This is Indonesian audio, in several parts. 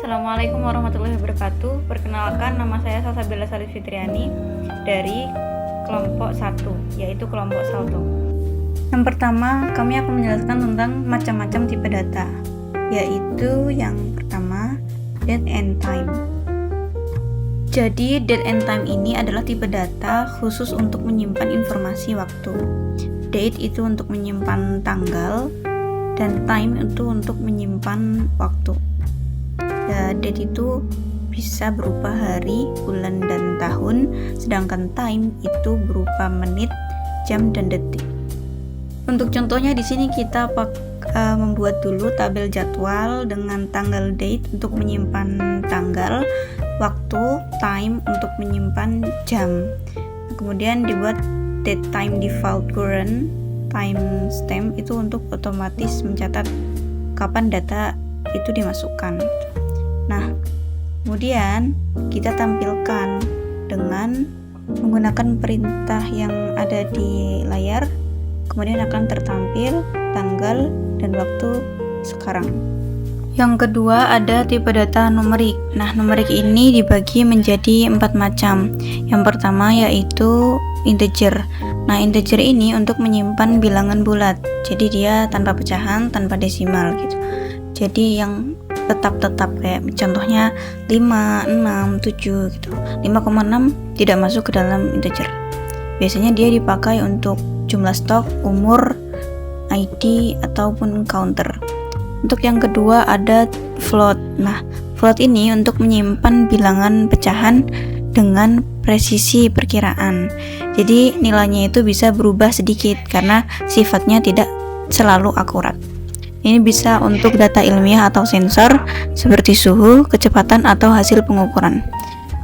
Assalamualaikum warahmatullahi wabarakatuh. Perkenalkan, nama saya Salsabila Sari Fitriani dari kelompok 1, yaitu kelompok salto. Yang pertama, kami akan menjelaskan tentang macam-macam tipe data, yaitu yang pertama, date and time. Jadi, date and time ini adalah tipe data khusus untuk menyimpan informasi waktu. Date itu untuk menyimpan tanggal, dan time itu untuk menyimpan waktu. Ya, date itu bisa berupa hari, bulan, dan tahun, sedangkan time itu berupa menit, jam, dan detik. Untuk contohnya di sini kita membuat dulu tabel jadwal dengan tanggal date untuk menyimpan tanggal, waktu, time untuk menyimpan jam. Kemudian dibuat date time default current time stamp itu untuk otomatis mencatat kapan data itu dimasukkan. Nah, kemudian kita tampilkan dengan menggunakan perintah yang ada di layar. Kemudian akan tertampil tanggal dan waktu sekarang. Yang kedua ada tipe data numerik. Nah, numerik ini dibagi menjadi 4 macam. Yang pertama yaitu integer. Nah, integer ini untuk menyimpan bilangan bulat. Jadi dia tanpa pecahan, tanpa desimal gitu. Jadi yang tetap kayak contohnya 5, 6, 7 gitu. 5,6 tidak masuk ke dalam integer. Biasanya dia dipakai untuk jumlah stok, umur, ID, ataupun counter. Untuk yang kedua ada float. Nah, float ini untuk menyimpan bilangan pecahan dengan presisi perkiraan. Jadi nilainya itu bisa berubah sedikit karena sifatnya tidak selalu akurat. Ini bisa untuk data ilmiah atau sensor seperti suhu, kecepatan, atau hasil pengukuran.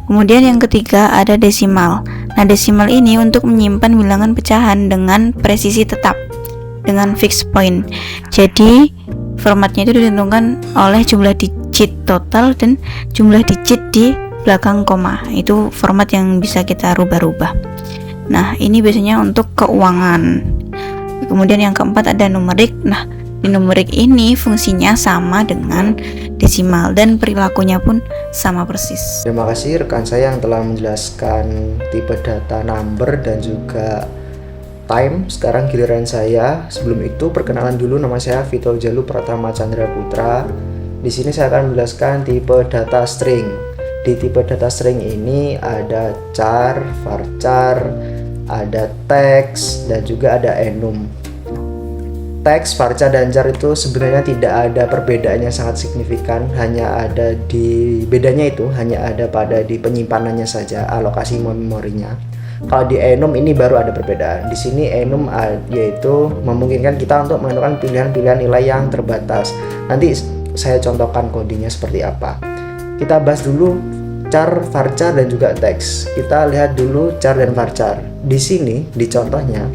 Kemudian yang ketiga ada desimal. Nah, desimal ini untuk menyimpan bilangan pecahan dengan presisi tetap, dengan fixed point. Jadi formatnya itu ditentukan oleh jumlah digit total dan jumlah digit di belakang koma. Itu format yang bisa kita rubah-rubah. Nah, ini biasanya untuk keuangan. Kemudian yang keempat ada numerik. Nah, di numerik ini fungsinya sama dengan desimal dan perilakunya pun sama persis. Terima kasih rekan saya yang telah menjelaskan tipe data number dan juga time. Sekarang giliran saya. Sebelum itu perkenalan dulu, nama saya Vito Jalu Pratama Chandra Putra. Di sini saya akan menjelaskan tipe data string. Di tipe data string ini ada char, varchar, ada text, dan juga ada enum. Teks, varchar, dan char itu sebenarnya tidak ada perbedaan yang sangat signifikan, bedanya itu hanya ada pada di penyimpanannya saja, alokasi memorinya. Kalau di enum ini baru ada perbedaan. Di sini enum yaitu memungkinkan kita untuk menentukan pilihan-pilihan nilai yang terbatas. Nanti saya contohkan kodenya seperti apa. Kita bahas dulu char, varchar, dan juga teks. Kita lihat dulu char dan varchar. Di sini di contohnya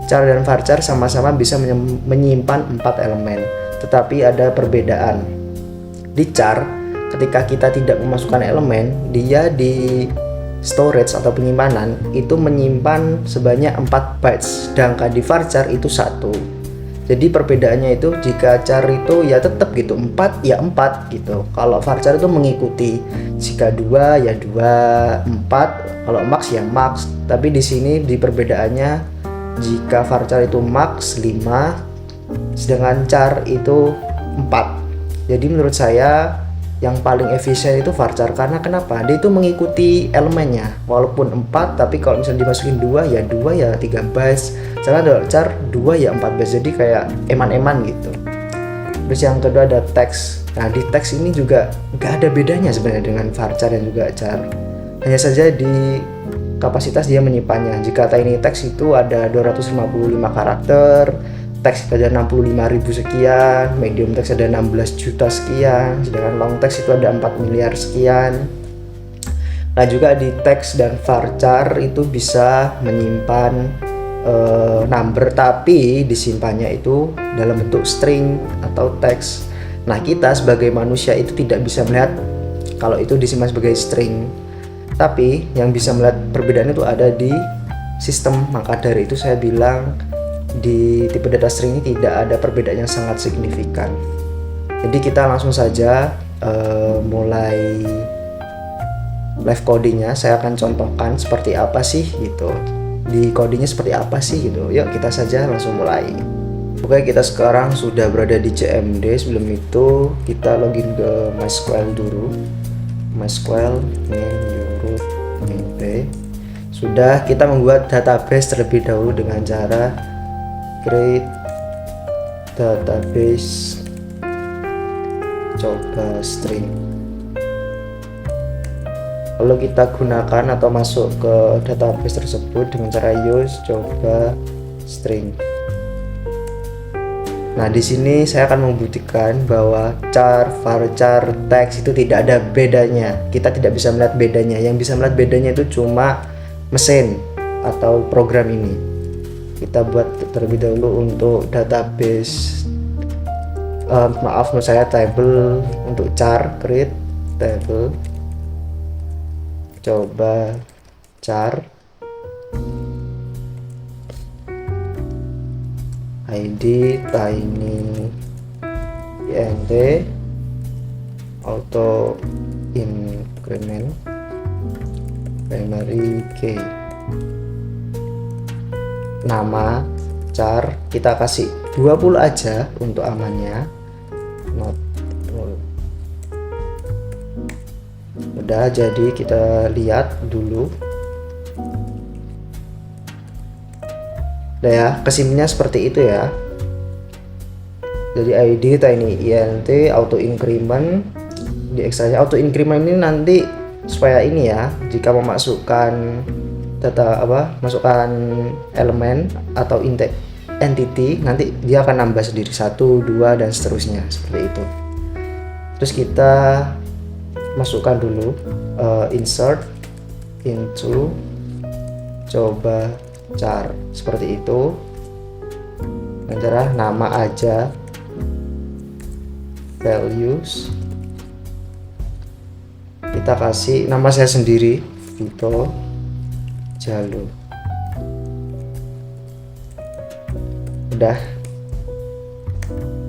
char dan varchar sama-sama bisa menyimpan 4 elemen, tetapi ada perbedaan. Di char, ketika kita tidak memasukkan elemen, dia di storage atau penyimpanan itu menyimpan sebanyak 4 bytes, sedangkan di varchar itu 1. Jadi perbedaannya itu jika char itu ya tetap gitu, 4 ya 4 gitu. Kalau varchar itu mengikuti, jika 2 ya 2, 4 kalau max ya max. Tapi di sini di perbedaannya, jika varchar itu max 5, sedangkan char itu 4. Jadi menurut saya yang paling efisien itu varchar. Karena kenapa? Dia itu mengikuti elemennya. Walaupun 4, tapi kalau misalnya dimasukin 2 ya 2 ya 3 bytes. Sedangkan char 2 ya 4 bytes. Jadi kayak eman-eman gitu. Terus yang kedua ada teks. Nah, di teks ini juga nggak ada bedanya sebenarnya dengan varchar dan juga char. Hanya saja di kapasitas dia menyimpannya. Jika tiny text itu ada 255 karakter, teks ada 65.000 sekian, medium text ada 16 juta sekian, sedangkan long text itu ada 4 miliar sekian. Nah, juga di teks dan varchar itu bisa menyimpan number, tapi disimpannya itu dalam bentuk string atau teks. Nah, kita sebagai manusia itu tidak bisa melihat kalau itu disimpan sebagai string. Tapi yang bisa melihat perbedaan itu ada di sistem. Maka dari itu saya bilang di tipe data string ini tidak ada perbedaan yang sangat signifikan. Jadi kita langsung saja mulai live codingnya. Saya akan contohkan seperti apa sih gitu, di codingnya seperti apa sih gitu. Yuk kita saja langsung mulai. Oke, kita sekarang sudah berada di CMD. Sebelum itu kita login ke MySQL dulu. MySQL main sudah, kita membuat database terlebih dahulu dengan cara create database coba string. Lalu kita gunakan atau masuk ke database tersebut dengan cara use coba string. Nah, di sini saya akan membuktikan bahwa char, varchar, text itu tidak ada bedanya. Kita tidak bisa melihat bedanya. Yang bisa melihat bedanya itu cuma mesin atau program ini. Kita buat terlebih dahulu untuk database. Menurut saya table untuk char, create table coba char. ID tiny int auto increment primary key. Nama char kita kasih 20 aja untuk amannya, not null. Udah, jadi kita lihat dulu. Nah ya, kesimpulannya seperti itu ya. Jadi ID tiny int auto increment di ekstranya. Auto increment ini nanti supaya ini ya, jika memasukkan data masukkan elemen atau entity, nanti dia akan nambah sendiri 1, 2 dan seterusnya seperti itu. Terus kita masukkan dulu insert into coba char seperti itu, dengan cara nama aja, values kita kasih nama saya sendiri, Vito Jalu. Udah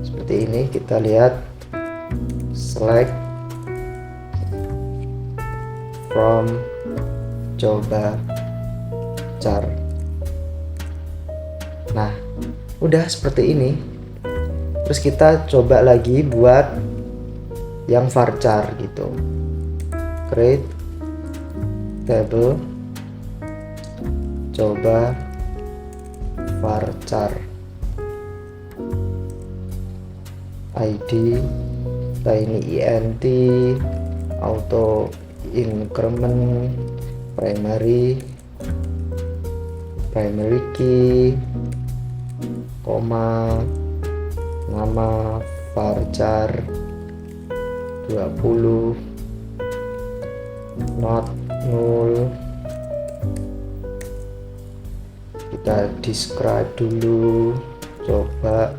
seperti ini, kita lihat select from coba char. Nah, udah seperti ini. Terus kita coba lagi buat yang varchar gitu. Create table coba varchar. ID tiny int auto increment primary key, koma, nama varchar 20, not null. Kita describe dulu coba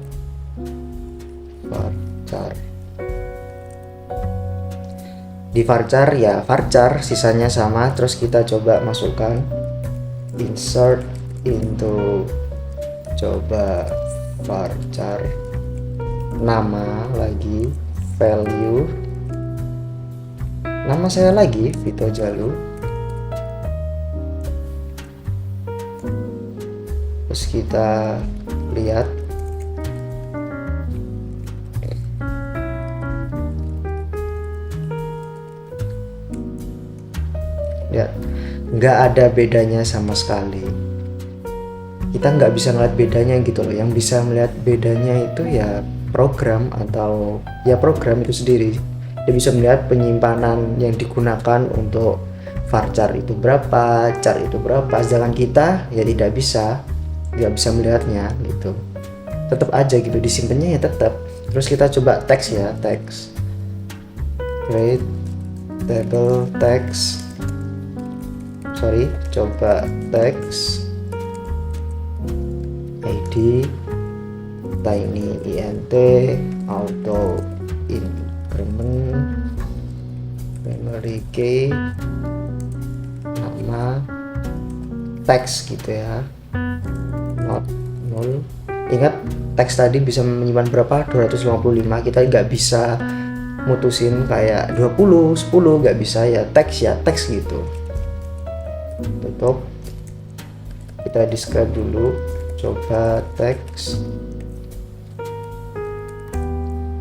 varchar. Di varchar ya varchar, sisanya sama. Terus kita coba masukkan insert into coba varchar, nama lagi, value, nama saya lagi Vito Jalu. Terus kita lihat ya, nggak ada bedanya sama sekali. Kita nggak bisa melihat bedanya gitu loh. Yang bisa melihat bedanya itu ya program, atau ya program itu sendiri. Dia bisa melihat penyimpanan yang digunakan untuk varchar itu berapa, char itu berapa. Sedangkan kita ya tidak bisa, nggak bisa melihatnya gitu. Tetap aja gitu disimpannya ya tetap. Terus kita coba teks ya, teks create table text, coba teks ID tiny int auto increment primary key, nama teks gitu ya, not null. Ingat teks tadi bisa menyimpan berapa? 255. Kita nggak bisa mutusin kayak 20, 10, nggak bisa ya teks gitu. Tutup, kita describe dulu, coba teks.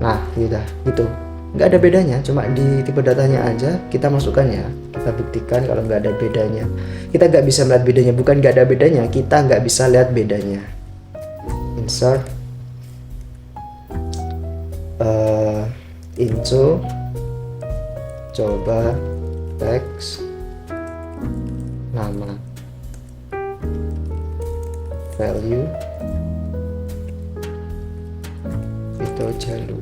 Nah udah gitu, nggak ada bedanya, cuma di tipe datanya aja kita masukkan ya, kita buktikan kalau nggak ada bedanya. Kita nggak bisa melihat bedanya, bukan nggak ada bedanya, kita nggak bisa lihat bedanya. Insert into, coba teks, nama, value, Vito Jalu.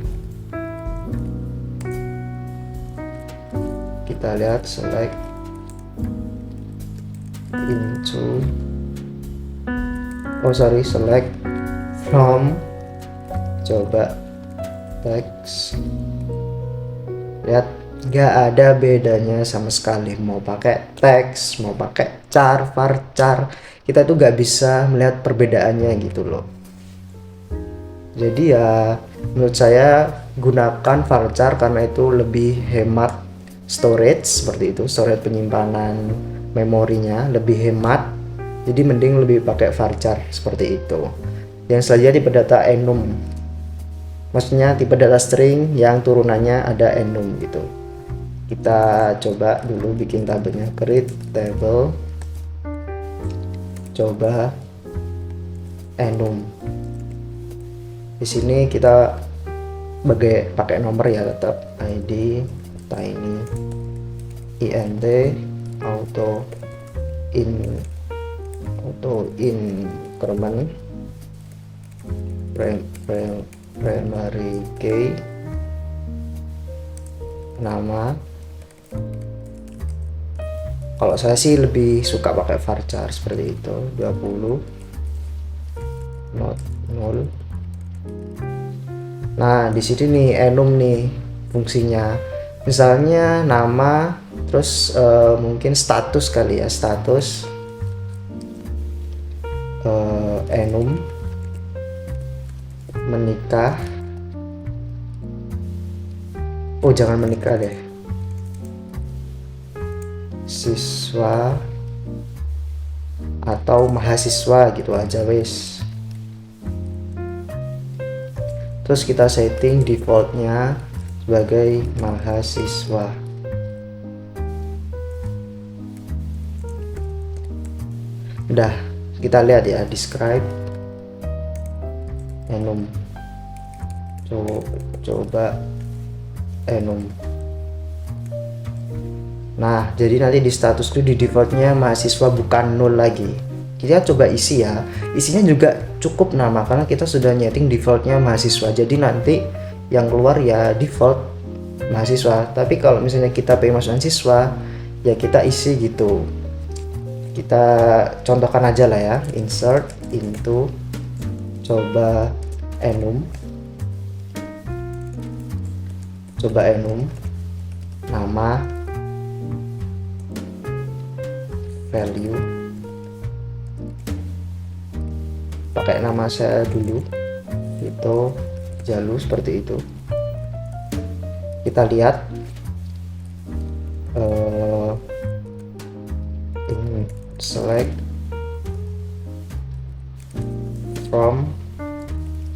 Kita lihat, select into, select from, coba teks. Lihat, nggak ada bedanya sama sekali, mau pakai teks, mau pakai char, varchar, kita tuh nggak bisa melihat perbedaannya gitu loh. Jadi ya menurut saya gunakan varchar karena itu lebih hemat storage, seperti itu, storage penyimpanan memorinya lebih hemat, jadi mending lebih pakai varchar seperti itu. Yang selanjutnya tipe data enum, maksudnya tipe data string yang turunannya ada enum gitu. Kita coba dulu bikin tabelnya, create table, coba enum. Di sini kita pakai nomor ya, tetap id, tiny, int, auto increment, primary key, nama. Kalau saya sih lebih suka pakai varchar seperti itu, 20, not 0. Nah di sini nih enum nih fungsinya, misalnya nama, terus mungkin status kali ya, status enum menikah. Oh jangan menikah deh, siswa atau mahasiswa gitu aja wes. Terus kita setting defaultnya sebagai mahasiswa. Udah, kita lihat ya, describe enum, coba enum. Nah jadi nanti di status itu di defaultnya mahasiswa, bukan 0 lagi. Kita coba isi ya, isinya juga cukup nama karena kita sudah nyeting defaultnya mahasiswa, jadi nanti yang keluar ya default mahasiswa. Tapi kalau misalnya kita pengen masukkan siswa ya kita isi gitu. Kita contohkan aja lah ya, insert into, coba enum, nama, value, pakai nama saya dulu, Vito Jalu, seperti itu. Kita lihat ini select from,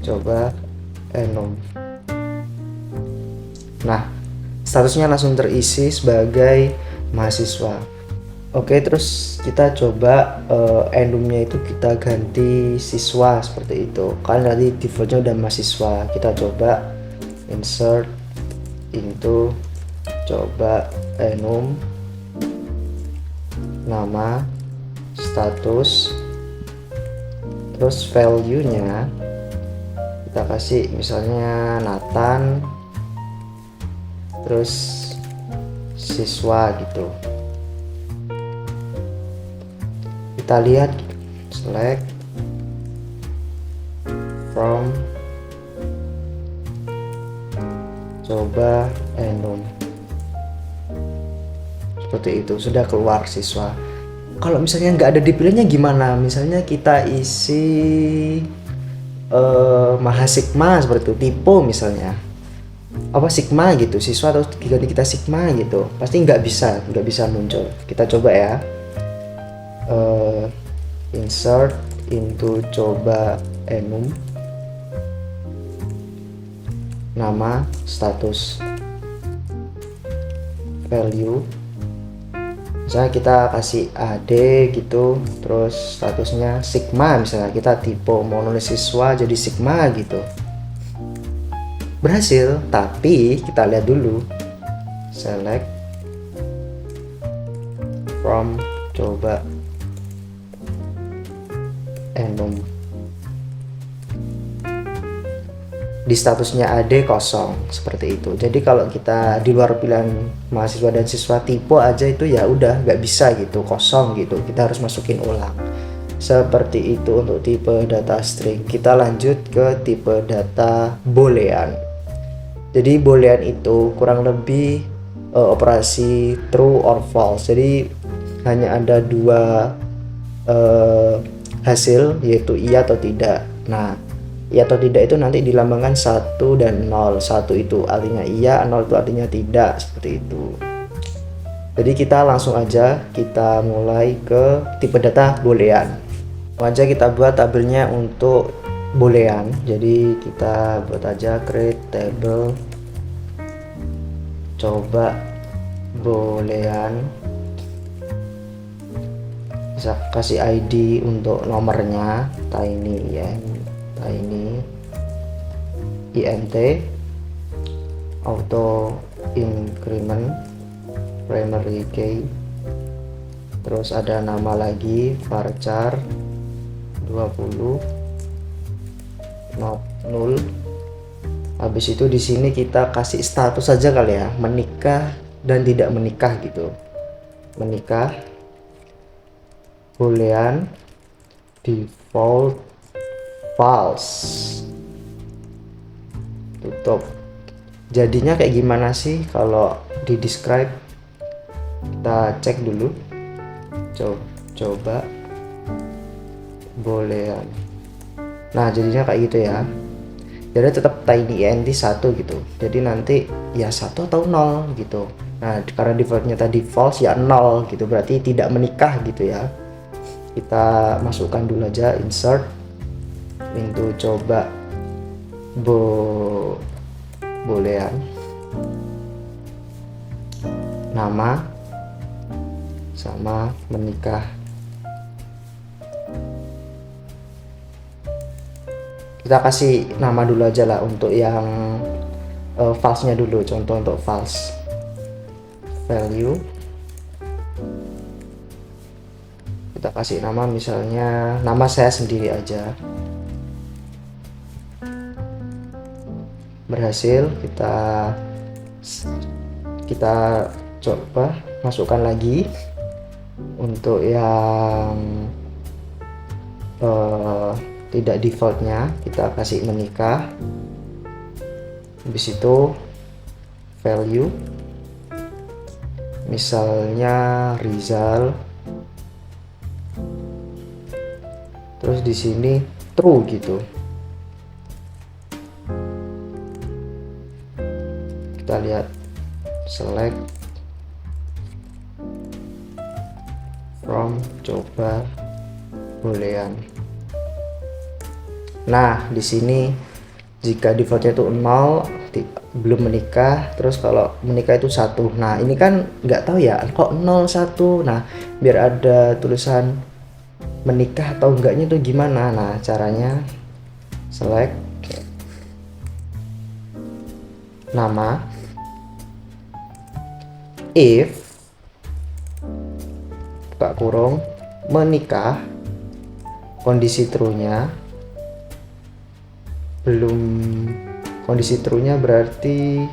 coba enum. Nah statusnya langsung terisi sebagai mahasiswa. Oke, terus kita coba enumnya itu kita ganti siswa seperti itu. Kalian tadi defaultnya udah mahasiswa. Kita coba insert into, coba enum, nama, status, terus value-nya kita kasih misalnya Nathan, terus siswa gitu. Kita lihat, select from, coba enum, seperti itu. Sudah keluar siswa. Kalau misalnya nggak ada dipilihnya gimana? Misalnya kita isi Mahasigma seperti itu, typo misalnya. apa sigma gitu, siswa atau ganti kita sigma gitu, pasti nggak bisa muncul. Kita coba ya. Insert into coba enum, nama, status, value. Misalnya kita kasih AD gitu, terus statusnya sigma, misalnya kita tipe mau nulis siswa jadi sigma gitu. Berhasil, tapi kita lihat dulu. Select from coba enum. Di statusnya AD kosong seperti itu. Jadi kalau kita di luar pilihan mahasiswa dan siswa tipe aja itu ya udah nggak bisa gitu, kosong gitu. Kita harus masukin ulang. Seperti itu untuk tipe data string. Kita lanjut ke tipe data boolean. Jadi boolean itu kurang lebih operasi true or false. Jadi hanya ada dua hasil, yaitu iya atau tidak. Nah, iya atau tidak itu nanti dilambangkan 1 dan 0. 1 itu artinya iya, 0 itu artinya tidak, seperti itu. Jadi kita langsung aja kita mulai ke tipe data boolean. Langsung aja kita buat tabelnya untuk boolean. Jadi kita buat aja create table coba boolean. Bisa kasih ID untuk nomornya tiny int auto increment primary key, terus ada nama lagi varchar 20 not null. Habis itu di sini kita kasih status saja kali ya, menikah dan tidak menikah gitu. Menikah boolean default false, tutup. Jadinya kayak gimana sih kalau di describe? Kita cek dulu, coba boolean. Nah jadinya kayak gitu ya. Jadi tetap tiny int 1 gitu. Jadi nanti ya 1 atau 0 gitu. Nah karena defaultnya tadi false ya 0 gitu, berarti tidak menikah gitu ya. Kita masukkan dulu aja insert into coba boolean, nama sama menikah. Kita kasih nama dulu aja lah untuk yang false nya dulu. Contoh untuk false, value kita kasih nama, misalnya nama saya sendiri aja. Berhasil, kita coba masukkan lagi untuk yang tidak defaultnya, kita kasih menikah. Habis itu value misalnya Rizal, terus di sini true gitu. Kita lihat select from coba boolean. Nah di sini jika defaultnya itu 0 belum menikah, terus kalau menikah itu 1. Nah ini kan nggak tahu ya kok 0 1. Nah biar ada tulisan menikah atau enggaknya itu gimana? Nah caranya select nama, if buka kurung menikah, kondisi true-nya belum, kondisi true-nya berarti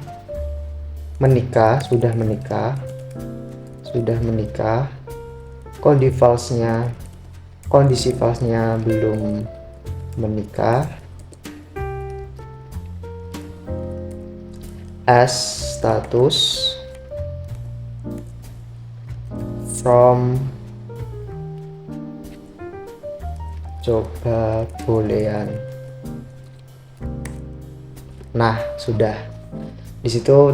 menikah, sudah menikah. Kondisi false-nya belum menikah. As status from coba boolean. Nah sudah, Di situ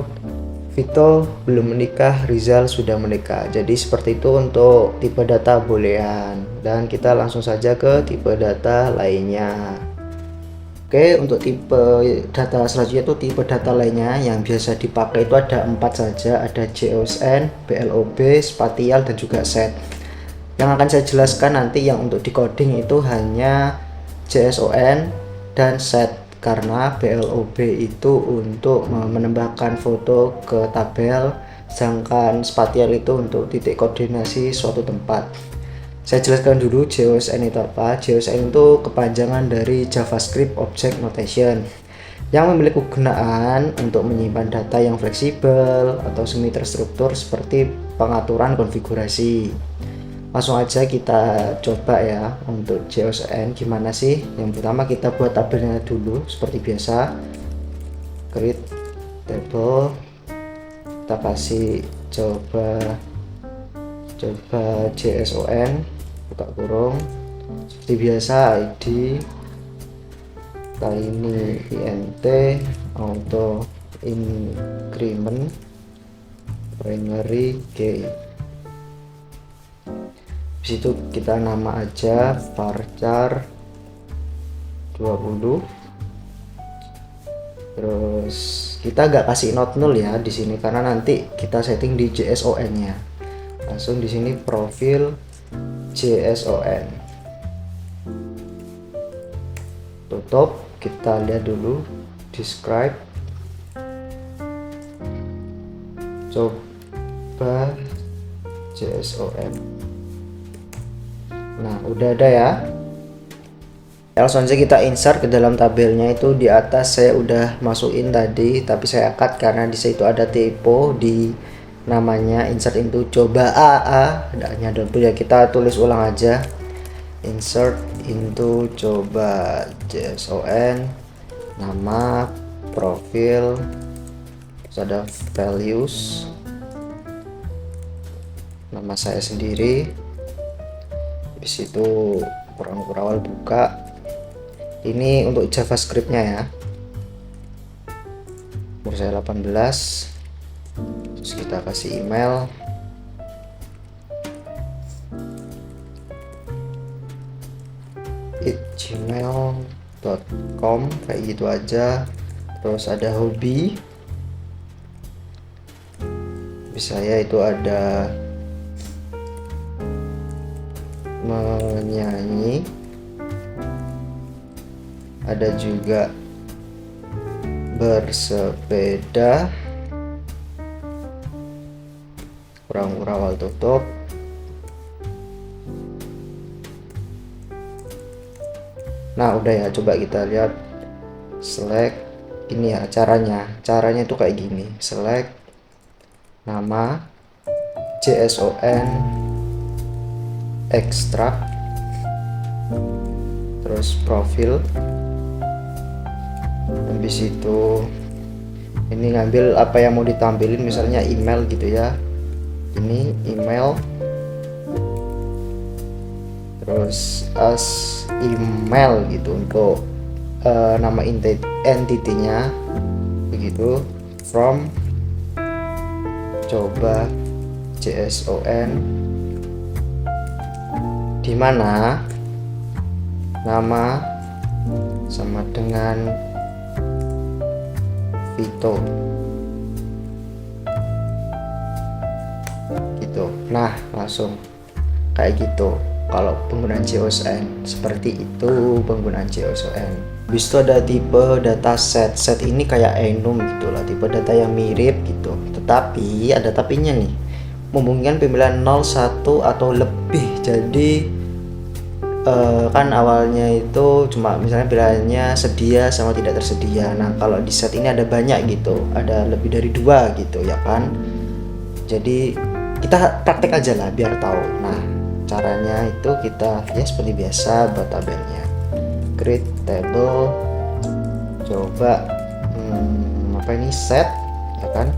Vito belum menikah, Rizal sudah menikah. Jadi seperti itu untuk tipe data boolean. Dan kita langsung saja ke tipe data lainnya. Oke, untuk tipe data selanjutnya itu tipe data lainnya yang biasa dipakai itu ada 4 saja, ada JSON, BLOB, spatial, dan juga set. Yang akan saya jelaskan nanti yang untuk decoding itu hanya JSON dan set, karena BLOB itu untuk menambahkan foto ke tabel, sedangkan spatial itu untuk titik koordinasi suatu tempat. Saya jelaskan dulu JSON itu apa. JSON itu kepanjangan dari JavaScript Object Notation yang memiliki kegunaan untuk menyimpan data yang fleksibel atau semi terstruktur seperti pengaturan konfigurasi. Langsung aja kita coba ya untuk JSON gimana sih. Yang pertama kita buat tabelnya dulu seperti biasa. Create table, kita kasih coba JSON, buka kurung, seperti biasa ID ini int auto increment primary key. Di situ kita nama aja varchar 20. Terus kita nggak kasih not null ya di sini karena nanti kita setting di JSON nya. Langsung di sini profil JSON, tutup. Kita lihat dulu describe, coba JSON. Nah udah ada ya. Langsung aja kita insert ke dalam tabelnya. Itu di atas saya udah masukin tadi, tapi saya cut karena di situ ada typo di namanya. Insert into coba adanya dulu ya, kita tulis ulang aja. Insert into coba JSON, nama, profil, terus ada values, nama saya sendiri. Habis itu kurang awal buka. Ini untuk JavaScriptnya ya. Umur saya 18. Terus kita kasih email. gmail.com kayak gitu aja. Terus ada hobi. Saya itu ada menyanyi, ada juga bersepeda, kurang awal tutup. Nah udah ya, coba kita lihat select ini ya caranya itu kayak gini. Select nama, JSON, extract, terus profil. Habis itu ini ngambil apa yang mau ditampilin, misalnya email gitu ya. Ini email, terus as email gitu untuk nama entity-nya begitu. From coba JSON, di mana nama sama dengan Vito gitu. Nah langsung kayak gitu kalau penggunaan JSON. Seperti itu penggunaan JSON. Habis itu ada tipe data set. Set ini kayak enum gitulah, tipe data yang mirip gitu. Tetapi ada tapinya nih, memungkinkan pemilihan 0, 1 atau lebih. Jadi kan awalnya itu cuma misalnya pilihannya sedia sama tidak tersedia. Nah kalau di set ini ada banyak gitu, ada lebih dari 2 gitu ya kan. Jadi kita praktek aja lah biar tahu. Nah caranya itu kita ya seperti biasa buat tabelnya. Create table, coba apa ini, set ya kan.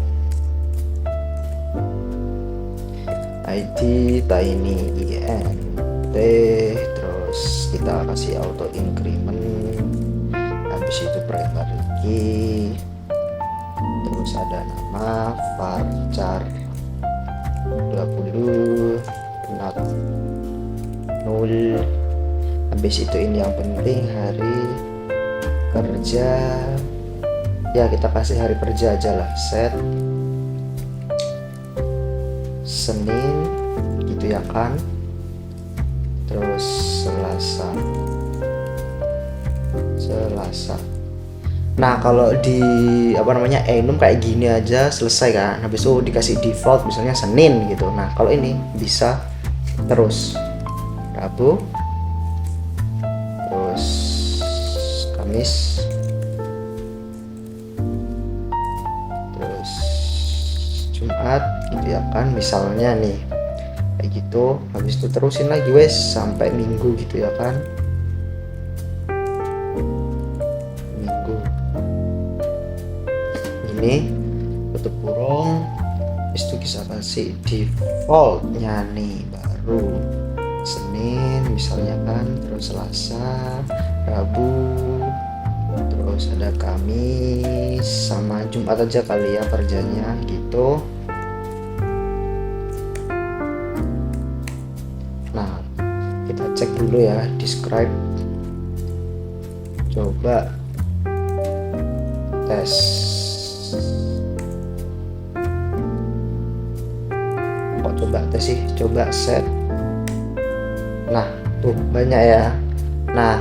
ID tiny int, terus kita kasih auto increment. Habis itu primary key, terus ada nama varchar 20 not 0. Habis itu ini yang penting hari kerja ya, kita kasih hari kerja aja lah, set Senin gitu ya kan, terus Selasa. Nah kalau di enum kayak gini aja selesai kan, habis itu dikasih default misalnya Senin gitu. Nah kalau ini bisa terus Rabu, terus Kamis, terus Jumat gitu ya kan, misalnya nih kayak gitu. Habis itu terusin lagi wes sampai Minggu gitu ya kan, Minggu ini tutup kurung. Habis itu bisa kasih defaultnya nih, baru Senin misalnya kan, terus Selasa, Rabu, terus ada Kamis sama Jumat aja kali ya kerjanya gitu. Nah kita cek dulu ya, describe, coba tes. Kok coba tes sih, coba set. Nah tuh banyak ya. Nah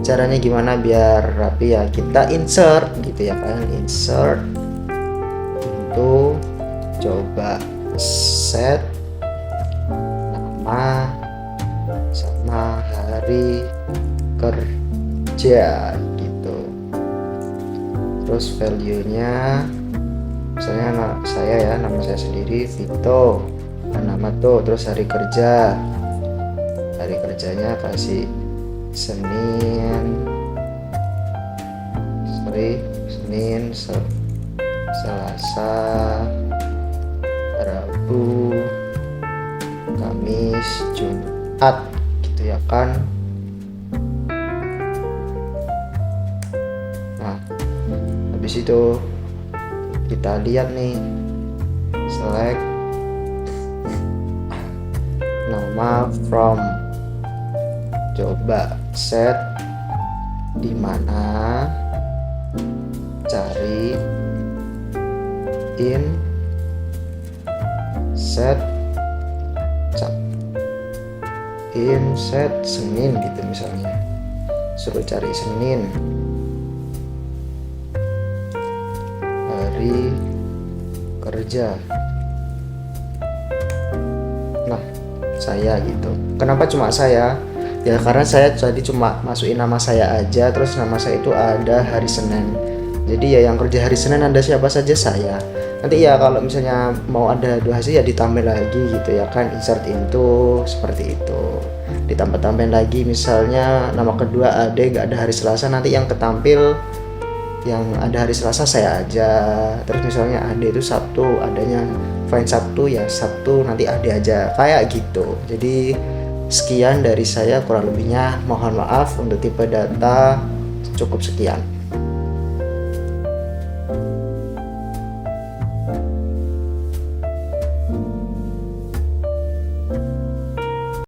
caranya gimana biar rapi ya, kita insert gitu ya kan, insert itu coba set nama sama hari kerja gitu. Terus value nya misalnya nama saya sendiri Vito, nama tuh, terus hari kerjanya kasih Senin, Selasa, Rabu, Kamis, Jumat gitu ya kan. Nah habis itu kita lihat nih, select nama from, coba set di mana, cari in, set Senin gitu misalnya, suruh cari Senin hari kerja. Nah saya gitu, kenapa cuma saya ya, karena saya tadi cuma masukin nama saya aja, terus nama saya itu ada hari Senin, jadi ya yang kerja hari Senin ada siapa saja saya. Nanti ya kalau misalnya mau ada 2 hasil ya ditambah lagi gitu ya kan, insert into seperti itu, ditambah-tambahin lagi. Misalnya nama kedua ada nggak ada hari Selasa, nanti yang ketampil yang ada hari Selasa saya aja. Terus misalnya ada itu Sabtu, adanya find Sabtu ya Sabtu nanti ada aja, kayak gitu. Jadi sekian dari saya, kurang lebihnya mohon maaf. Untuk tipe data cukup sekian.